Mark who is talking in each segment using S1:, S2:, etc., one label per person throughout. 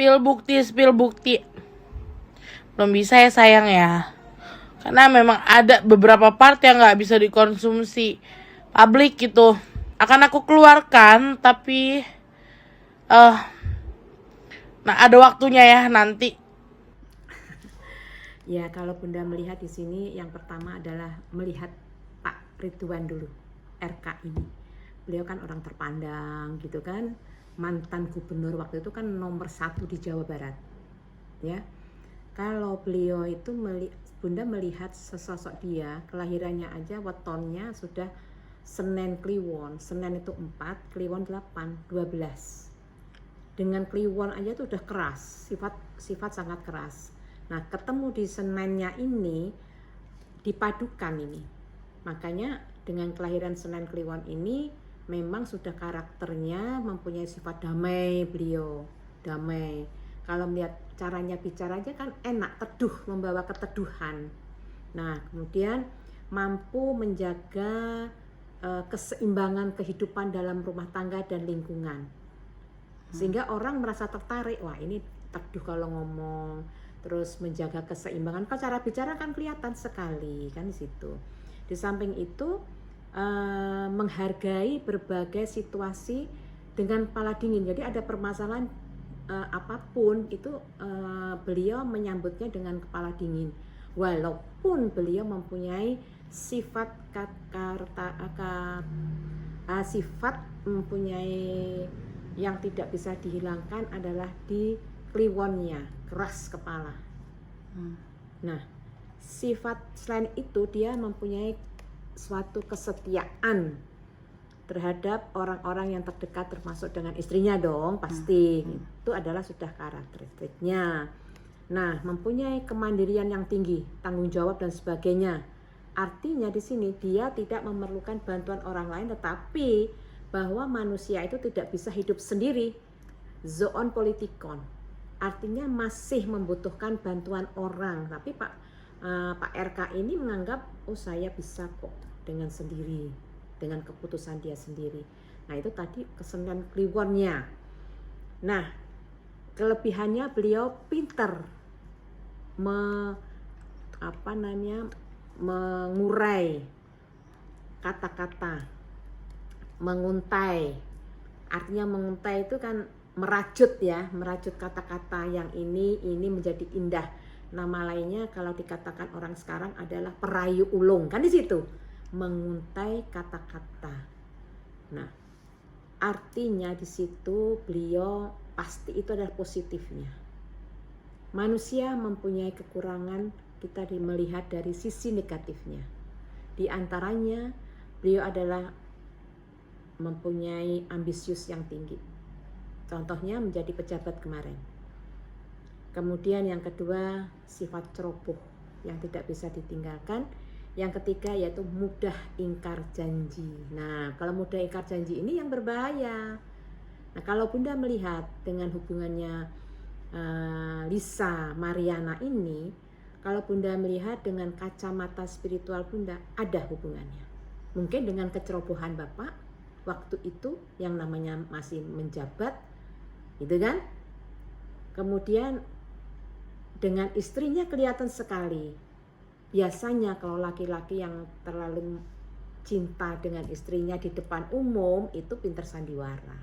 S1: spill bukti. Belum bisa ya sayang ya. Karena memang ada beberapa part yang nggak bisa dikonsumsi publik gitu. Akan aku keluarkan, tapi nah ada waktunya ya nanti.
S2: Ya, kalau Bunda melihat di sini yang pertama adalah melihat Pak Ridwan dulu, RK ini. Beliau kan orang terpandang gitu kan, mantan gubernur waktu itu kan nomor 1 di Jawa Barat. Ya. Kalau beliau itu Bunda melihat sesosok dia, kelahirannya aja wetonnya sudah Senen Kliwon. Senen itu 4, Kliwon 8, 12. Dengan Kliwon aja itu udah keras, sifat sangat keras. Nah, ketemu di Senennya ini dipadukan ini. Makanya dengan kelahiran Senen Kliwon ini memang sudah karakternya mempunyai sifat damai beliau. Damai. Kalau melihat caranya bicara aja kan enak, teduh, membawa keteduhan. Nah, kemudian mampu menjaga keseimbangan kehidupan dalam rumah tangga dan lingkungan. Sehingga orang merasa tertarik, wah ini teduh kalau ngomong, terus menjaga keseimbangan. Kalau cara bicara kan kelihatan sekali kan di situ. Di samping itu menghargai berbagai situasi dengan kepala dingin. Jadi ada permasalahan apapun itu beliau menyambutnya dengan kepala dingin. Walaupun beliau mempunyai sifat sifat mempunyai yang tidak bisa dihilangkan adalah di kliwonnya, keras kepala. Nah, sifat selain itu dia mempunyai suatu kesetiaan terhadap orang-orang yang terdekat, termasuk dengan istrinya dong pasti. Itu adalah sudah karakteristiknya. Nah, mempunyai kemandirian yang tinggi, tanggung jawab dan sebagainya. Artinya di sini dia tidak memerlukan bantuan orang lain, tetapi bahwa manusia itu tidak bisa hidup sendiri. Zoon politikon. Artinya masih membutuhkan bantuan orang. Tapi Pak RK ini menganggap, oh saya bisa kok dengan sendiri, dengan keputusan dia sendiri. Nah, itu tadi kesenian kliwonnya. Nah, kelebihannya beliau pinter mengurai kata-kata, menguntai. Artinya menguntai itu kan merajut ya, merajut kata-kata yang ini menjadi indah. Nama lainnya kalau dikatakan orang sekarang adalah perayu ulung, kan di situ. Menguntai kata-kata. Nah, artinya di situ beliau pasti itu adalah positifnya. Manusia mempunyai kekurangan, kita melihat dari sisi negatifnya. Di antaranya beliau adalah mempunyai ambisius yang tinggi. Contohnya menjadi pejabat kemarin. Kemudian yang kedua, sifat ceroboh yang tidak bisa ditinggalkan. Yang ketiga yaitu mudah ingkar janji. Nah, kalau mudah ingkar janji ini yang berbahaya. Nah, kalau Bunda melihat dengan hubungannya Lisa Mariana ini, kalau Bunda melihat dengan kacamata spiritual Bunda, ada hubungannya. Mungkin dengan kecerobohan Bapak waktu itu yang namanya masih menjabat, gitu kan? Kemudian dengan istrinya kelihatan sekali. Biasanya kalau laki-laki yang terlalu cinta dengan istrinya di depan umum itu pinter sandiwara.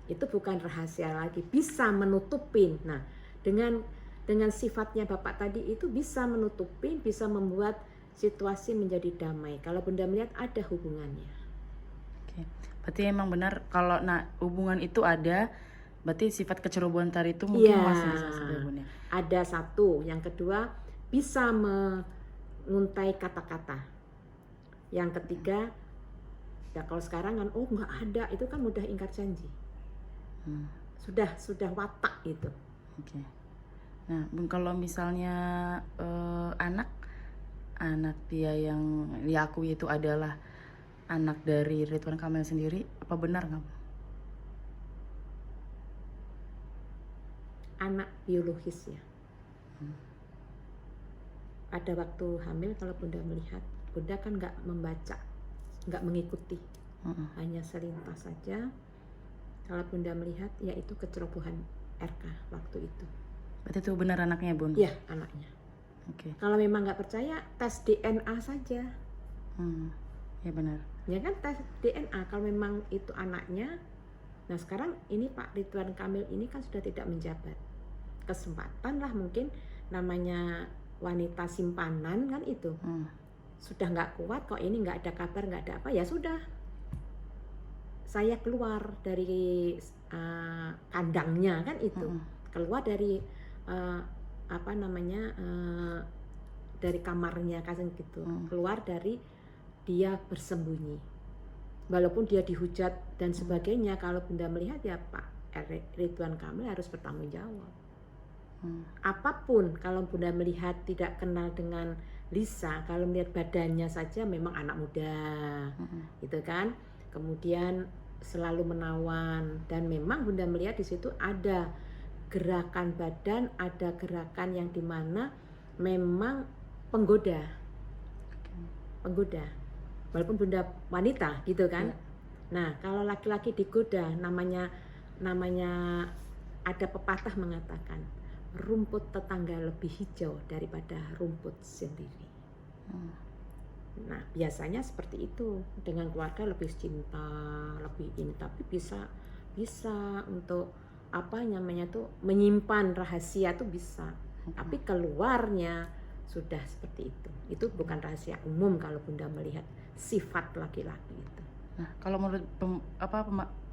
S2: Itu bukan rahasia lagi, bisa menutupin. Nah, dengan sifatnya Bapak tadi itu bisa menutupin, bisa membuat situasi menjadi damai. Kalau Bunda melihat ada hubungannya.
S1: Oke. Berarti emang benar kalau hubungan itu ada, berarti sifat kecerobohan tadi itu mungkin masih bisa sebenarnya.
S2: Ada satu, yang kedua bisa menguntai kata-kata. Yang ketiga, ya kalau sekarang kan nggak ada, itu kan mudah ingkar janji. Sudah watak itu.
S1: Oke. Nah, kalau misalnya anak dia yang diakui itu adalah anak dari Ridwan Kamil sendiri, apa benar nggak?
S2: Anak biologis ya. Pada waktu hamil kalau Bunda melihat, Bunda kan nggak membaca, nggak mengikuti, hanya selintas saja. Kalau Bunda melihat, yaitu kecerobohan RK waktu itu.
S3: Berarti itu benar anaknya, Bun?
S2: Iya, anaknya.
S3: Oke.
S2: Kalau memang nggak percaya, tes DNA saja.
S3: Ya benar.
S2: Ya kan, tes DNA kalau memang itu anaknya. Nah sekarang ini Pak Ridwan Kamil ini kan sudah tidak menjabat. Kesempatan lah mungkin, namanya wanita simpanan kan itu. Sudah nggak kuat kok, ini nggak ada kabar, nggak ada apa, ya sudah. Saya keluar dari kandangnya kan itu. Keluar dari dari kamarnya kan gitu. Keluar dari dia bersembunyi. Walaupun dia dihujat dan sebagainya, kalau Bunda melihat ya Pak Ridwan Kamil harus bertanggung jawab. Apapun, kalau Bunda melihat tidak kenal dengan Lisa, kalau melihat badannya saja memang anak muda, gitu kan. Kemudian selalu menawan, dan memang Bunda melihat di situ ada gerakan badan, ada gerakan yang dimana memang penggoda, walaupun Bunda wanita, gitu kan. Nah, kalau laki-laki digoda, namanya ada pepatah mengatakan rumput tetangga lebih hijau daripada rumput sendiri. Nah, biasanya seperti itu, dengan keluarga lebih cinta, lebih ini, tapi bisa untuk menyimpan rahasia tuh bisa. Tapi keluarnya sudah seperti itu. Itu bukan rahasia umum kalau Bunda melihat sifat laki-laki itu.
S3: Nah, kalau menurut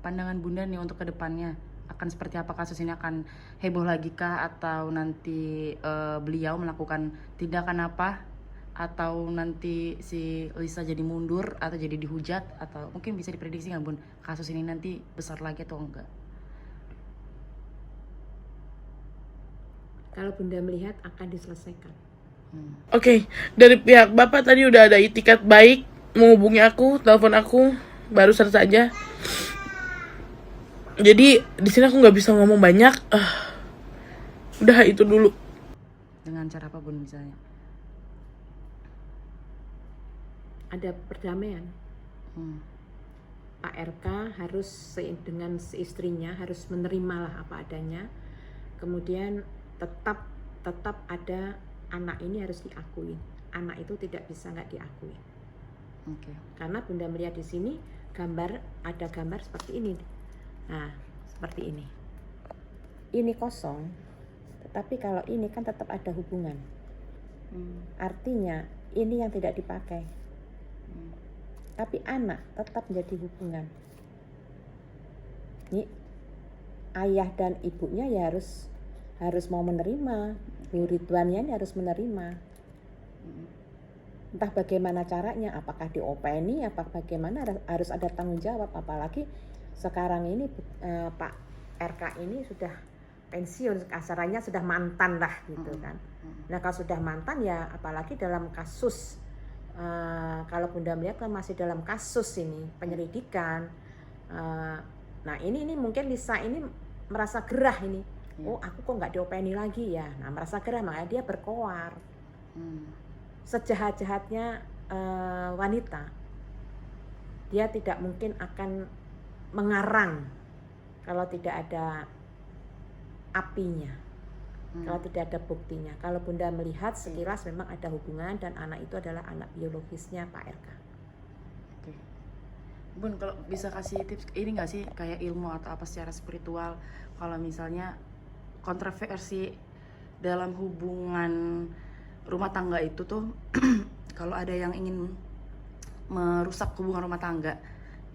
S3: pandangan Bunda nih untuk kedepannya, akan seperti apa kasus ini? Akan heboh lagi kah, atau nanti beliau melakukan tindakan apa, atau nanti si Lisa jadi mundur atau jadi dihujat, atau mungkin bisa diprediksi nggak Bun, kasus ini nanti besar lagi atau enggak?
S2: Kalau Bunda melihat akan diselesaikan.
S1: Oke, dari pihak Bapak tadi udah ada itikat baik menghubungi aku, telepon aku barusan saja. Jadi di sini aku nggak bisa ngomong banyak. Udah itu dulu.
S3: Dengan cara apa Bun misalnya?
S2: Ada perdamaian. Pak RK harus dengan istrinya harus menerima lah apa adanya. Kemudian tetap ada anak ini harus diakui. Anak itu tidak bisa nggak diakui. Karena Bunda melihat di sini ada gambar seperti ini. Nah, seperti ini. Ini kosong, tetapi kalau ini kan tetap ada hubungan. Artinya ini yang tidak dipakai. Tapi anak tetap menjadi hubungan. Ini ayah dan ibunya ya harus mau menerima. Ridwannya ini harus menerima. Entah bagaimana caranya, apakah diopeni, apa bagaimana, harus ada tanggung jawab. Apalagi sekarang ini Pak RK ini sudah pensiun, kasarannya sudah mantan lah gitu kan. Nah kalau sudah mantan ya, apalagi dalam kasus kalau Bunda melihat kan masih dalam kasus ini penyelidikan. Nah ini mungkin Lisa ini merasa gerah ini. Oh aku kok nggak diopeni lagi ya. Nah merasa gerah, makanya dia berkoar. Sejahat-jahatnya wanita, dia tidak mungkin akan mengarang kalau tidak ada apinya, kalau tidak ada buktinya. Kalau Bunda melihat sekilas memang ada hubungan, dan anak itu adalah anak biologisnya Pak RK.
S3: Bun, kalau bisa kasih tips ini nggak sih, kayak ilmu atau apa secara spiritual, kalau misalnya kontroversi dalam hubungan rumah tangga itu tuh kalau ada yang ingin merusak hubungan rumah tangga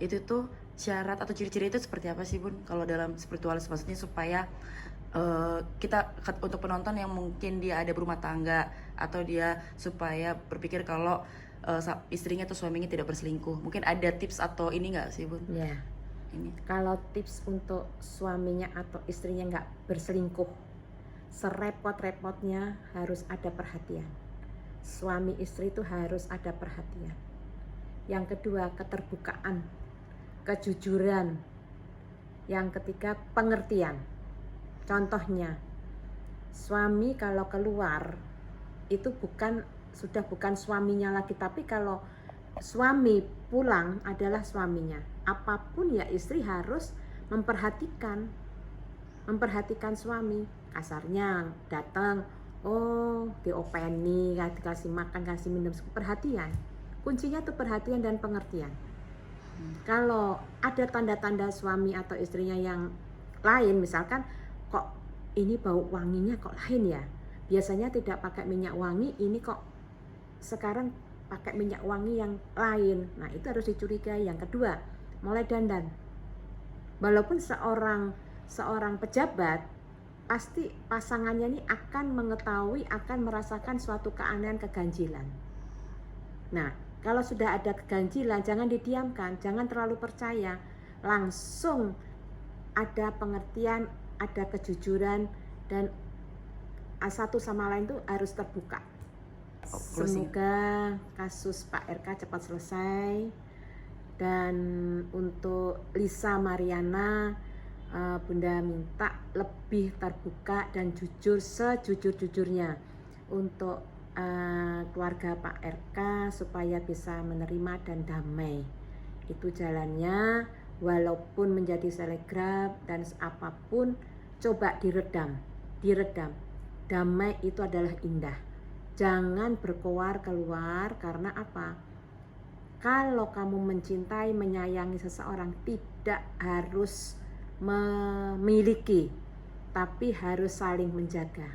S3: itu tuh syarat atau ciri-ciri itu seperti apa sih Bun, kalau dalam spiritualis, maksudnya supaya kita untuk penonton yang mungkin dia ada berumah tangga, atau dia supaya berpikir kalau istrinya atau suaminya tidak berselingkuh, mungkin ada tips atau ini nggak sih Bun?
S2: Ya. Ini kalau tips untuk suaminya atau istrinya nggak berselingkuh, serepot-repotnya harus ada perhatian. Suami istri itu harus ada perhatian. Yang kedua, keterbukaan, kejujuran. Yang ketiga, pengertian. Contohnya, suami kalau keluar itu sudah bukan suaminya lagi, tapi kalau suami pulang adalah suaminya. Apapun ya istri harus memperhatikan memperhatikan suami. Kasarnya datang, oh diopeni, dikasih makan, kasih minum, perhatian. Kuncinya tuh perhatian dan pengertian. Kalau ada tanda-tanda suami atau istrinya yang lain, misalkan kok ini bau wanginya kok lain ya, biasanya tidak pakai minyak wangi, ini kok sekarang pakai minyak wangi yang lain. Nah itu harus dicurigai. Yang kedua, mulai dandan. Walaupun seorang pejabat, pasti pasangannya ini akan mengetahui, akan merasakan suatu keanehan, keganjilan. Nah kalau sudah ada keganjilan, jangan didiamkan, jangan terlalu percaya, langsung ada pengertian, ada kejujuran, dan satu sama lain itu harus terbuka. Semoga kasus Pak RK cepat selesai. Dan untuk Lisa Mariana, Bunda minta lebih terbuka dan jujur sejujur-jujurnya untuk keluarga Pak RK supaya bisa menerima dan damai. Itu jalannya, walaupun menjadi selebgram dan apapun, coba diredam. Damai itu adalah indah. Jangan berkoar keluar, karena apa? Kalau kamu mencintai, menyayangi seseorang, tidak harus memiliki, tapi harus saling menjaga.